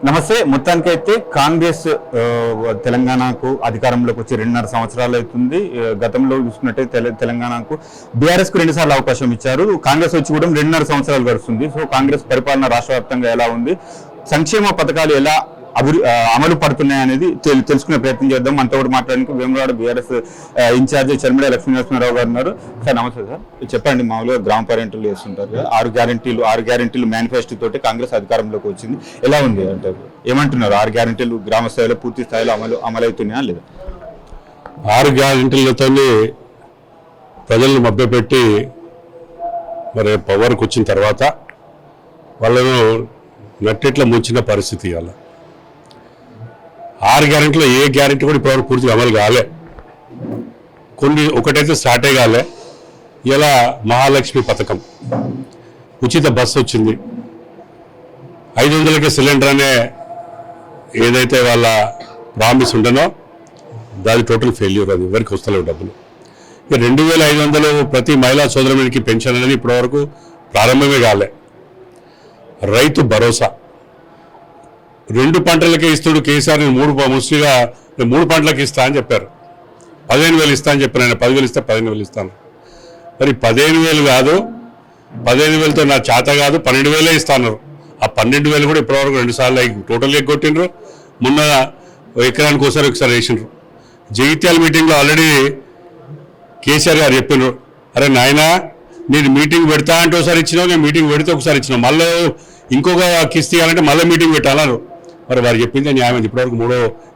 నమస్తే. మొత్తానికైతే కాంగ్రెస్ తెలంగాణకు అధికారంలోకి వచ్చి 2.5 సంవత్సరాలు అవుతుంది. గతంలో చూసుకున్నట్టయితే తెలంగాణకు బీఆర్ఎస్ కు 2 సార్లు అవకాశం ఇచ్చారు. కాంగ్రెస్ వచ్చి కూడా 2.5 సంవత్సరాలు గడుస్తుంది. సో కాంగ్రెస్ పరిపాలన రాష్ట్ర వ్యాప్తంగా ఎలా ఉంది, సంక్షేమ పథకాలు ఎలా అమలు పడుతున్నాయి అనేది తెలుసుకునే ప్రయత్నం చేద్దాం. మనతో కూడా మాట్లాడడానికి వేములవాడ బీఆర్ఎస్ ఇన్ఛార్జి చర్మిడ లక్ష్మీనరసింహారావు గారు ఉన్నారు. సార్ నమస్తే. సార్ చెప్పండి, మామూలుగా గ్రామ పర్యటనలు చేస్తుంటారు కదా, 6 గ్యారెంటీలు మేనిఫెస్టో తోటి కాంగ్రెస్ అధికారంలోకి వచ్చింది. ఎలా ఉంది అంటారు? ఏమంటున్నారు? 6 గ్యారెంటీలు గ్రామ స్థాయిలో పూర్తి స్థాయిలో అమలవుతున్నాయా లేదా? 6 గ్యారెంటీలతో ప్రజలను మభ్యపెట్టి మరి పవర్కి వచ్చిన తర్వాత వాళ్ళను నట్టెట్లా ముంచిన పరిస్థితి. ఇవాళ 6 గ్యారెంటీలో ఏ గ్యారెంటీ కూడా ఇప్పటివరకు పూర్తిగా అమలు కాలే. ఒకటైతే స్టార్టే కాలే. ఇలా మహాలక్ష్మి పథకం, ఉచిత బస్సు వచ్చింది, 500కే సిలిండర్ అనే ఏదైతే వాళ్ళ ప్రామిస్ ఉండనో దాని టోటల్ ఫెయిల్యూర్. అది ఎవరికి వస్తలేవు డబ్బులు. ఇక 2500 ప్రతి మహిళా సోదరునికి పెన్షన్ అనేది ఇప్పటివరకు ప్రారంభమే కాలే. రైతు భరోసా 2 పంటలకే ఇస్తాడు కేసీఆర్. ముస్లిగా 3 పంటలకు ఇస్తా అని చెప్పారు. 15,000 ఇస్తా అని చెప్పారు. ఆయన 10,000 ఇస్తే 15,000 ఇస్తాను. మరి 15,000 కాదు, 15,000తో నా చేత కాదు, 12,000 ఇస్తాను. ఆ 12,000 కూడా ఇప్పటివరకు 2 సార్లు టోటల్ ఎగ్గొట్టిండ్రు. మొన్న ఎకరానికి ఒకసారి వేసిండ్రు. జగిత్యాల మీటింగ్లో ఆల్రెడీ కేసీఆర్ గారు చెప్పిండ్రు, అరే నాయనా నేను మీటింగ్ పెడతా అంటే ఒకసారి ఇచ్చినావు, నేను మీటింగ్ పెడితే ఒకసారి ఇచ్చినావు, మళ్ళీ ఇంకొక కిస్తీ ఇవ్వాలంటే మళ్ళీ మీటింగ్ పెట్టాలన్నారు. మరి వారు చెప్పింది న్యాయం. ఇప్పటివరకు 3వ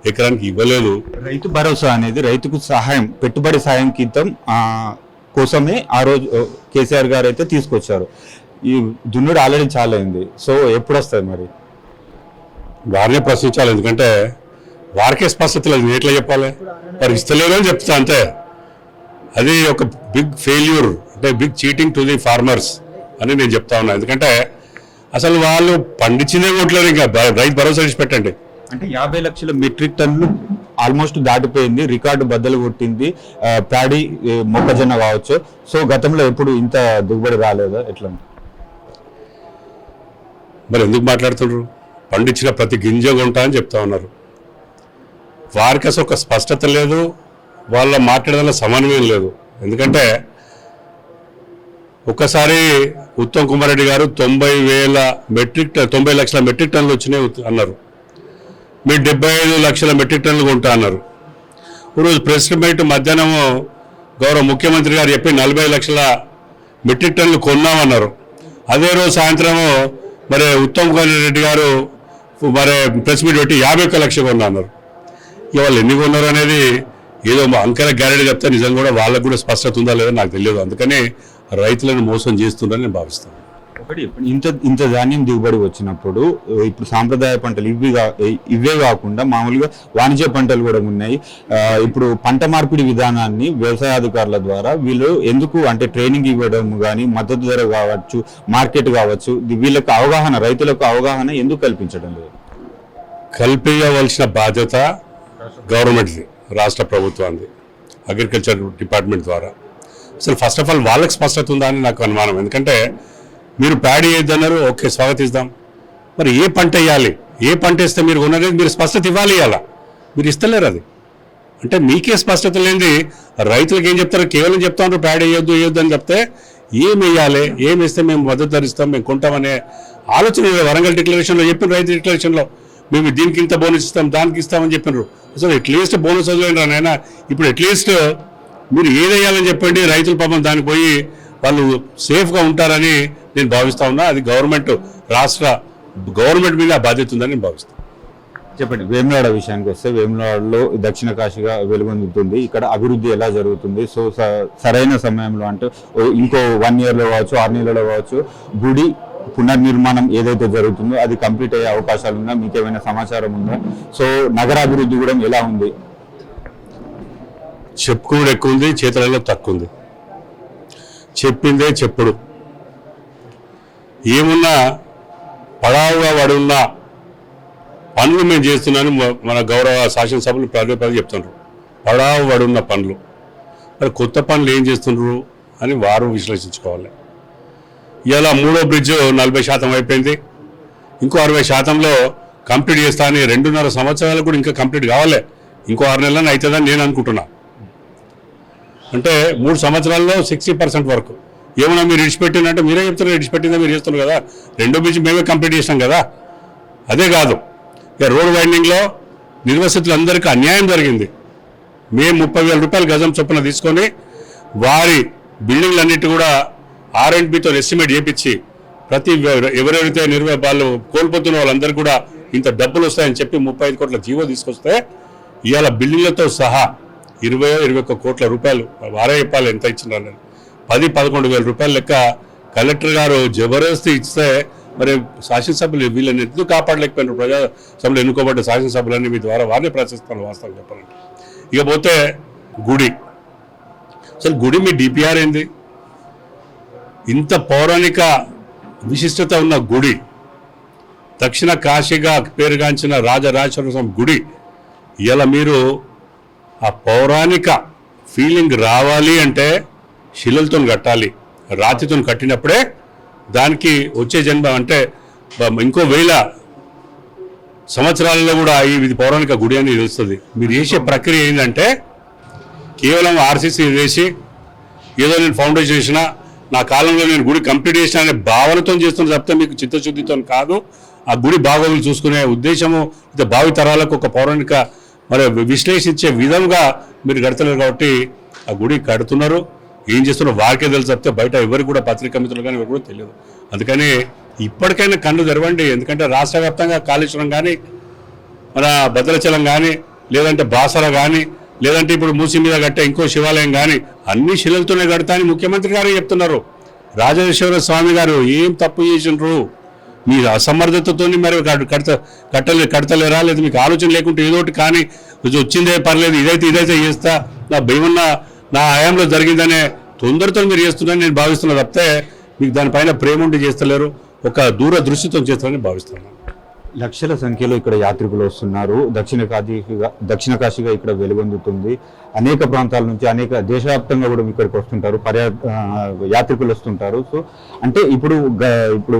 ఎకరానికి ఇవ్వలేదు. రైతు భరోసా అనేది రైతుకు సహాయం, పెట్టుబడి సాయం కింద కోసమే ఆ రోజు కేసీఆర్ గారు అయితే తీసుకొచ్చారు. ఈ దున్నుడు ఆల్రెడీ చాలా అయింది. సో ఎప్పుడు వస్తుంది మరి? వారినే ప్రశ్నించాలి. ఎందుకంటే వారికే స్పష్టత లేదు. నేను ఎట్లా చెప్పాలి? వారు ఇస్తలేరు అని చెప్తా అంతే. అది ఒక బిగ్ ఫెయిల్యూర్, అంటే big cheating to the farmers అని నేను చెప్తా ఉన్నా. ఎందుకంటే అసలు వాళ్ళు పండించిందే కొట్టలేరు. ఇంకా రైతు భరోసా ఇచ్చి పెట్టండి అంటే 50 లక్షల మెట్రిక్ టన్నులు ఆల్మోస్ట్ దాటిపోయింది, రికార్డు బద్దలు కొట్టింది. ప్యాడీ, మొక్కజొన్న కావచ్చు. సో గతంలో ఎప్పుడు ఇంత దిగుబడి రాలేదా? ఎట్లా మరి ఎందుకు మాట్లాడుతున్నారు? పండించిన ప్రతి గింజ కొంటా అని చెప్తా ఉన్నారు. వారికి అసలు ఒక స్పష్టత లేదు, వాళ్ళ మాట్లాడడంలో సమన్వయం లేదు. ఎందుకంటే ఒక్కసారి ఉత్తమ్ కుమార్ రెడ్డి గారు 90 లక్షల మెట్రిక్ టన్నులు వచ్చినాయి అన్నారు. మీరు 75 లక్షల మెట్రిక్ టన్నులు కొంటా అన్నారు. ఈరోజు ప్రెస్ మీట్ మధ్యాహ్నం గౌరవ ముఖ్యమంత్రి గారు చెప్పి 40 లక్షల మెట్రిక్ టన్నులు కొన్నామన్నారు. అదే రోజు సాయంత్రం మరి ఉత్తమ్ కుమార్ రెడ్డి గారు మరి ప్రెస్ మీట్ పెట్టి 51 లక్షలు కొన్నా అన్నారు. ఇవాళ ఎన్ని కొన్నారు అనేది ఏదో అంకెల గ్యారెంటీ చెప్తే నిజంగా కూడా వాళ్ళకు కూడా స్పష్టత ఉందా లేదా నాకు తెలియదు. అందుకని రైతులను మోసం చేస్తుందని నేను భావిస్తాను. ఒకటి, ఇంత ధాన్యం దిగుబడి వచ్చినప్పుడు ఇప్పుడు సాంప్రదాయ పంటలు ఇవే కాకుండా మామూలుగా వాణిజ్య పంటలు కూడా ఉన్నాయి. ఇప్పుడు పంట మార్పిడి విధానాన్ని వ్యవసాయాధికారుల ద్వారా వీళ్ళు ఎందుకు అంటే ట్రైనింగ్ ఇవ్వడం కానీ, మద్దతు ధర కావచ్చు, మార్కెట్ కావచ్చు, వీళ్ళకి అవగాహన, రైతులకు అవగాహన ఎందుకు కల్పించడం లేదు? కల్పించవలసిన బాధ్యత గవర్నమెంట్ది, రాష్ట్ర ప్రభుత్వాన్ని, అగ్రికల్చర్ డిపార్ట్మెంట్ ద్వారా. అసలు ఫస్ట్ ఆఫ్ ఆల్ వాళ్ళకి స్పష్టత ఉందా అని నాకు అనుమానం. ఎందుకంటే మీరు ప్యాడీ వేయద్దన్నారు, ఓకే స్వాగతిస్తాం. మరి ఏ పంట వేయాలి, ఏ పంట వేస్తే మీరు ఉన్నది మీరు స్పష్టత ఇవ్వాలి. ఇవ్వాలా మీరు ఇస్తలేరు. అది అంటే మీకే స్పష్టత లేనిది రైతులకు ఏం చెప్తారు? కేవలం చెప్తా ఉంటారు ప్యాడీ వేయొద్దు అని చెప్తే ఏం వేయాలి, ఏం వేస్తే మేము మద్దతు ధరిస్తాం, మేము కొంటామనే ఆలోచన వరంగల్ డిక్లరేషన్లో చెప్పిన, రైతు డిక్లరేషన్లో మేము దీనికి ఇంత బోనస్ ఇస్తాం, దానికి ఇస్తామని చెప్పినారు. అసలు అట్లీస్ట్ బోనస్ వదిలేండి నాయన. ఇప్పుడు అట్లీస్ట్ మీరు ఏదేయాలని చెప్పండి, రైతుల పాపం దానికి పోయి వాళ్ళు సేఫ్గా ఉంటారని నేను భావిస్తా ఉన్నా. అది రాష్ట్ర గవర్నమెంట్ మీద బాధ్యత ఉందని నేను భావిస్తాను. చెప్పండి, వేములవాడ విషయానికి వస్తే వేములవాడలో దక్షిణ కాశీగా వెలుగొందుతుంది. ఇక్కడ అభివృద్ధి ఎలా జరుగుతుంది? సో సరైన సమయంలో అంటే ఇంకో 1 ఇయర్లో కావచ్చు, 6 నెలల్లో కావచ్చు, గుడి పునర్నిర్మాణం ఏదైతే జరుగుతుందో అది కంప్లీట్ అయ్యే అవకాశాలు ఉందా? మీకు ఏమైనా సమాచారం ఉందా? సో నగరాభివృద్ధి కూడా ఎలా ఉంది? చెప్పుకోవడం ఎక్కువ ఉంది, చేతులలో తక్కువ ఉంది. చెప్పిందే చెప్పుడు. ఏమున్నా పడావుగా పడున్న పనులు మేము చేస్తున్నాను మన గౌరవ శాసనసభలు పదే చెప్తున్నారు. పడావు పడున్న పనులు, మరి కొత్త పనులు ఏం చేస్తున్నారు అని వారు విశ్లేషించుకోవాలి. ఇలా 3వ బ్రిడ్జ్ 40% అయిపోయింది. ఇంకో 60%లో కంప్లీట్ చేస్తా అని 2.5 సంవత్సరాలు కూడా ఇంకా కంప్లీట్ కావాలి, ఇంకో 6 నెలలని అవుతుందని నేను అనుకుంటున్నా. అంటే 3 సంవత్సరాల్లో 60% వరకు ఏమన్నా మీరు విడిచిపెట్టిందంటే మీరే చెప్తున్నారు, విడిచిపెట్టిందా మీరు చేస్తున్నారు కదా, 2 బ్రిడ్జ్ మేమే కంప్లీట్ చేసినాం కదా. అదే కాదు, ఇక రోడ్ వైండింగ్లో నిర్వసితులందరికీ అన్యాయం జరిగింది. మేము 30,000 రూపాయలు గజం చొప్పున తీసుకొని వారి బిల్డింగ్లన్నిటి కూడా R&Bతో ఎస్టిమేట్ చేయించి ప్రతి ఎవరెవరైతే వాళ్ళు కోల్పోతున్న వాళ్ళందరికీ కూడా ఇంత డబ్బులు వస్తాయని చెప్పి 35 కోట్ల జీవో తీసుకొస్తే ఇవాళ బిల్డింగ్లతో సహా 20-21 కోట్ల రూపాయలు వారే చెప్పాలి ఎంత ఇచ్చినారని 10-11 వేల రూపాయల లెక్క కలెక్టర్ గారు జబర్దస్తి ఇస్తే మరి శాసనసభ్యులు వీళ్ళని ఎందుకు కాపాడలేకపోయినారు? ప్రజాసభలు ఎన్నుకోబడ్డ శాసనసభలన్నీ మీ ద్వారా వారిని ప్రశ్నిస్తాను వాస్తవం చెప్పాలంటే. ఇకపోతే గుడి, అసలు గుడి మీ డిపిఆర్ ఏంది? ఇంత పౌరాణిక విశిష్టత ఉన్న గుడి, దక్షిణ కాశీగా పేరుగాంచిన రాజరాజేశ్వర స్వామి గుడి, ఇలా మీరు ఆ పౌరాణిక ఫీలింగ్ రావాలి అంటే శిలలతో కట్టాలి, రాతితో కట్టినప్పుడే దానికి వచ్చే జన్మ అంటే ఇంకో 1000 సంవత్సరాలలో కూడా ఇది పౌరాణిక గుడి అని తెలుస్తుంది. మీరు చేసే ప్రక్రియ ఏంటంటే కేవలం ఆర్సీసీ వేసి ఏదో నేను ఫౌండేషన్ చేసిన నా కాలంలో నేను గుడి కంప్లీట్ చేసిన అనే భావనతో చేస్తున్న తప్పితే మీకు చిత్తశుద్ధితో కాదు. ఆ గుడి బాగోగులు చూసుకునే ఉద్దేశము భావి తరాలకు ఒక పౌరాణిక మరి విశ్లేషించే విధంగా మీరు కడతలేరు కాబట్టి ఆ గుడి కడుతున్నారు. ఏం చేస్తున్నారో వారికే తెలుసు తప్పితే బయట ఎవరికి కూడా పత్రికా మిత్రులు కానీ ఎవరు కూడా తెలియదు. అందుకని ఇప్పటికైనా కన్ను తెరవండి. ఎందుకంటే రాష్ట్ర వ్యాప్తంగా కాళేశ్వరం కానీ మన భద్రాచలం కానీ లేదంటే బాసర కానీ లేదంటే ఇప్పుడు మూసి మీద కట్టే ఇంకో శివాలయం కానీ అన్ని శిలలతోనే కడతా అని ముఖ్యమంత్రి గారు చెప్తున్నారు. రాజేశ్వర స్వామి గారు ఏం తప్పు చేసినారు? మీ అసమర్థతతో మరి కడతలేరా? లేదా మీకు ఆలోచన లేకుంటే ఏదోటి కానీ వచ్చిందే పర్లేదు, ఇదైతే చేస్తా, నా భయమన్న నా హయాంలో జరిగిందనే తొందరతో మీరు చేస్తున్నారని నేను భావిస్తున్నా తప్పితే మీకు దానిపైన ప్రేమ ఉండి చేస్తలేరు, ఒక దూరదృష్టితో చేస్తారని భావిస్తున్నాను. లక్షల సంఖ్యలో ఇక్కడ యాత్రికులు వస్తున్నారు. దక్షిణ కాశీగా ఇక్కడ వెలుగొందుతుంది. అనేక ప్రాంతాల నుంచి అనేక దేశవ్యాప్తంగా కూడా ఇక్కడికి వస్తుంటారు, యాత్రికులు వస్తుంటారు. సో అంటే ఇప్పుడు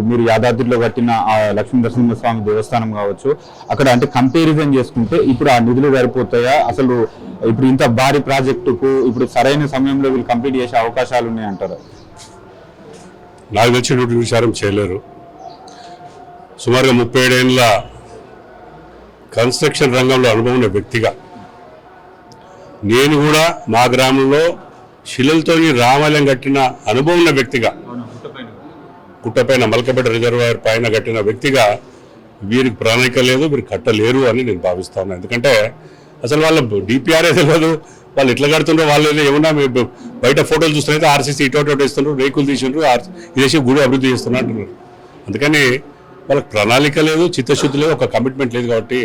మీరు యాదాద్రిలో కట్టిన లక్ష్మీ నరసింహస్వామి దేవస్థానం కావచ్చు, అక్కడ అంటే కంపారిజన్ చేసుకుంటే ఇప్పుడు ఆ నిధులు సరిపోతాయా? అసలు ఇప్పుడు ఇంత భారీ ప్రాజెక్టుకు ఇప్పుడు సరైన సమయంలో వీళ్ళు కంప్లీట్ చేసే అవకాశాలు ఉన్నాయంటారు? నాకు తెలిసినటువంటి విచారం చేయలేరు. సుమారుగా 37 ఏళ్ళ కన్స్ట్రక్షన్ రంగంలో అనుభవం ఉన్న వ్యక్తిగా నేను కూడా మా గ్రామంలో శిలలతో రామాలయం కట్టిన అనుభవం ఉన్న వ్యక్తిగా, గుట్టపైన మల్కపేట రిజర్వాయర్ పైన కట్టిన వ్యక్తిగా వీరికి ప్రణాళిక లేదు, వీరు కట్టలేరు అని నేను భావిస్తాను. ఎందుకంటే అసలు వాళ్ళ డిపిఆర్ఏ తెలియదు, వాళ్ళు ఎట్లా కడుతుండ్రో వాళ్ళు ఏమన్నా బయట ఫోటోలు చూస్తున్నైతే ఆర్సీసీ ఇటోటో ఇస్తున్నారు, రేకులు తీసిండ్రు, ఇదేసి గుడి అభివృద్ధి చేస్తున్నా అంటున్నారు. అందుకని వాళ్ళకి ప్రణాళిక లేదు, చిత్తశుద్ధి లేదు, ఒక కమిట్మెంట్ లేదు. కాబట్టి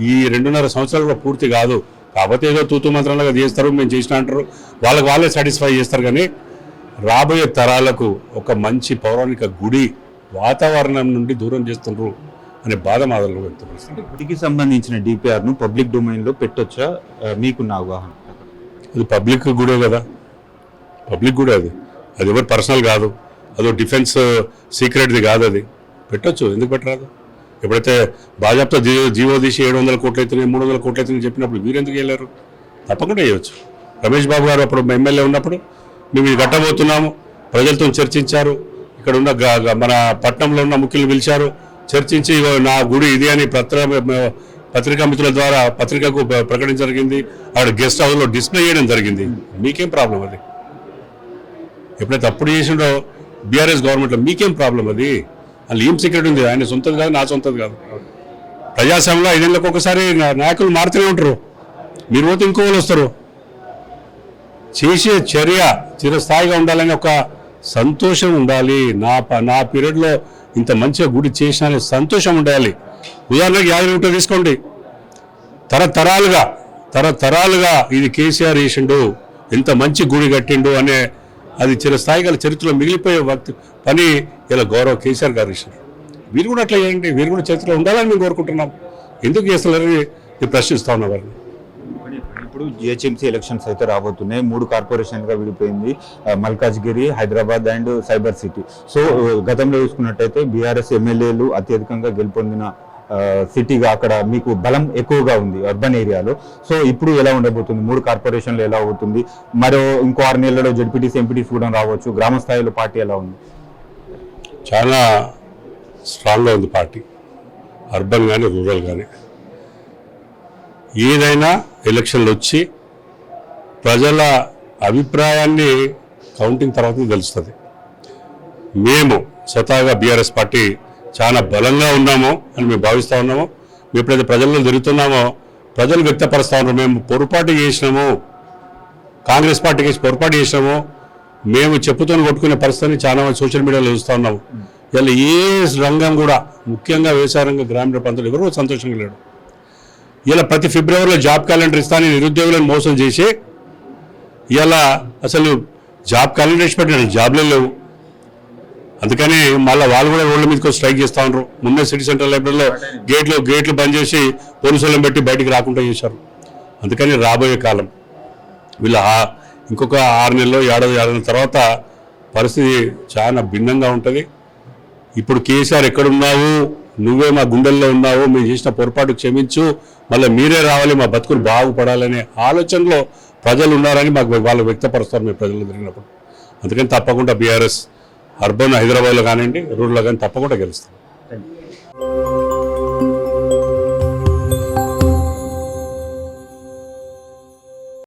ఈ 2.5 సంవత్సరాలు కూడా పూర్తి కాదు. కాకపోతే ఏదో తూతు మంత్రాలుగా చేస్తారు, మేము చేసిన అంటారు, వాళ్ళే సాటిస్ఫై చేస్తారు. కానీ రాబోయే తరాలకు ఒక మంచి పౌరాణిక గుడి వాతావరణం నుండి దూరం చేస్తున్నారు అనే బాధ మాదలు వ్యక్తపరుస్తుంది. గుడికి సంబంధించిన డిపిఆర్ను పబ్లిక్ డొమైన్లో పెట్టొచ్చా? మీకున్న అవగాహన? అది పబ్లిక్ గుడే కదా, పబ్లిక్ గుడే అది ఎవరు పర్సనల్ కాదు, అదో డిఫెన్స్ సీక్రెట్ది కాదు, అది పెట్టొచ్చు. ఎందుకు పెట్టరాదు? ఎప్పుడైతే భాజపా జీవో తీసి 700 కోట్లు అవుతున్నాయి 300 కోట్లు అవుతున్నాయి చెప్పినప్పుడు మీరు ఎందుకు వెళ్ళారు? తప్పకుండా చేయవచ్చు. రమేష్ బాబు గారు అప్పుడు ఎమ్మెల్యే ఉన్నప్పుడు మేము ఇది కట్టబోతున్నాము, ప్రజలతో చర్చించారు, ఇక్కడ ఉన్న మన పట్టణంలో ఉన్న ముఖ్యులు పిలిచారు, చర్చించి నా గుడి ఇది అని పత్రికా మిత్రుల ద్వారా పత్రికకు ప్రకటించడం జరిగింది. అక్కడ గెస్ట్ హౌస్లో డిస్ప్లే చేయడం జరిగింది. మీకేం ప్రాబ్లం అది? ఎప్పుడైతే అప్పుడు చేసిండో బీఆర్ఎస్ గవర్నమెంట్లో మీకేం ప్రాబ్లం? అది వాళ్ళు ఏం సీక్రెట్ ఉంది? ఆయన సొంతది కాదు, నా సొంతది కాదు. ప్రజాస్వామ్యంలో 5 ఏళ్ళకి ఒకసారి నాయకులు మారుతూనే ఉంటారు, మీరు పోతే ఇంకో వాళ్ళు వస్తారు. చేసే చర్య చిరస్థాయిగా ఉండాలని ఒక సంతోషం ఉండాలి. నా పీరియడ్లో ఇంత మంచిగా గుడి చేసిన అనే సంతోషం ఉండాలి. ఉదాహరణకి 50 రూపాయలు తీసుకోండి, తరతరాలుగా ఇది కేసీఆర్ చేసిండు, ఎంత మంచి గుడి కట్టిండు అనే అది చిరస్థాయిగా చరిత్రలో మిగిలిపోయే పని ఇలా గౌరవ కేసీఆర్ గారు ఇచ్చారు. వీరు కూడా అట్లా చేయండి, వీరు కూడా చరిత్రలో ఉండాలని మేము కోరుకుంటున్నాం. ఎందుకు చేస్తున్నారని నేను ప్రశ్నిస్తా ఉన్నా వారిని. ఇప్పుడు జిహెచ్ఎంసీ ఎలక్షన్స్ అయితే రాబోతున్నాయి. 3 కార్పొరేషన్గా విడిపోయింది, Malkajgiri, Hyderabad and cyber city. So గతంలో చూసుకున్నట్టయితే బీఆర్ఎస్ ఎమ్మెల్యేలు అత్యధికంగా గెలుపొందిన సిటీగా అక్కడ మీకు బలం ఎక్కువగా ఉంది అర్బన్ ఏరియాలో. సో ఇప్పుడు ఎలా ఉండబోతుంది, 3 కార్పొరేషన్లు ఎలా అవుతుంది, మరో ఇంకో 6 నెలల్లో జడ్పీటీసీ ఎంపీటీసీ కూడా రావచ్చు, గ్రామ స్థాయిలో పార్టీ ఎలా ఉంది? చాలా స్ట్రాంగ్గా ఉంది పార్టీ, అర్బన్ కానీ రూరల్ కానీ. ఏదైనా ఎలక్షన్లు వచ్చి ప్రజల అభిప్రాయాన్ని కౌంటింగ్ తర్వాత తెలుస్తుంది. మేము స్వతహాగా బీఆర్ఎస్ పార్టీ చాలా బలంగా ఉన్నాము అని మేము భావిస్తూ ఉన్నాము. మేము ఎప్పుడైతే ప్రజల్లో తిరుగుతున్నామో ప్రజలు వ్యక్తపరుస్తూ ఉన్నారు, మేము పొరపాటు చేసినాము, కాంగ్రెస్ పార్టీకి పొరపాటు చేసినాము, మేము చెప్పుతో కొట్టుకునే పరిస్థితిని చాలా సోషల్ మీడియాలో చూస్తూ ఉన్నాము. ఇలా ఏ రంగం కూడా, ముఖ్యంగా వ్యవసాయ రంగం, గ్రామీణ ప్రాంతాలు ఎవరు సంతోషంగా లేడు. ఇలా ప్రతి ఫిబ్రవరిలో జాబ్ క్యాలెండర్ ఇస్తానని నిరుద్యోగులను మోసం చేసి ఇలా అసలు జాబ్ క్యాలెండర్ ఇచ్చి పెట్టిన జాబ్లే లేవు. అందుకని మళ్ళీ వాళ్ళు కూడా రోడ్ల మీదకి స్ట్రైక్ చేస్తూ ఉన్నారు. ముందే సిటీ సెంటర్ లైబ్రరీలో గేట్లు బంద్ చేసి పోలీసులను పెట్టి బయటికి రాకుండా చేశారు. అందుకని రాబోయే కాలం వీళ్ళ ఇంకొక 6 నెలలు ఏడాది తర్వాత పరిస్థితి చాలా భిన్నంగా ఉంటుంది. ఇప్పుడు కేసీఆర్ ఎక్కడున్నావు, నువ్వే మా గుండెల్లో ఉన్నావు, మేము చేసిన పొరపాటు క్షమించు, మళ్ళీ మీరే రావాలి, మా బతుకులు బాగుపడాలనే ఆలోచనలో ప్రజలు ఉన్నారని వాళ్ళు వ్యక్తపరుస్తారు మేము ప్రజలు తిరిగినప్పుడు. అందుకని తప్పకుండా బీఆర్ఎస్ అర్బన్ హైదరాబాద్లో కానివ్వండి, రూరల్లో కానీ తప్పకుండా గెలుస్తాం.